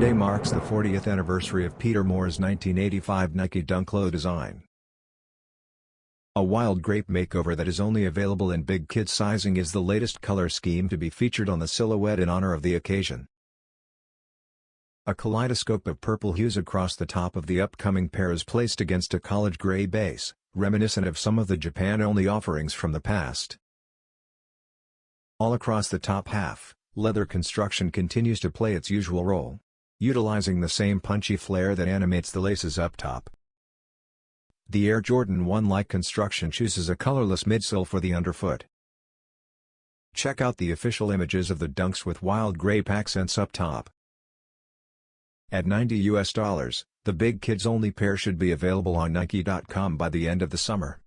Today marks the 40th anniversary of Peter Moore's 1985 Nike Dunk Low design. A wild grape makeover that is only available in big kid sizing is the latest color scheme to be featured on the silhouette in honor of the occasion. A kaleidoscope of purple hues across the top of the upcoming pair is placed against a college gray base, reminiscent of some of the Japan-only offerings from the past. All across the top half, leather construction continues to play its usual role, utilizing the same punchy flair that animates the laces up top. The Air Jordan 1-like construction chooses a colorless midsole for the underfoot. Check out the official images of the dunks with wild grape accents up top. At $90 US, the big kids only pair should be available on Nike.com by the end of the summer.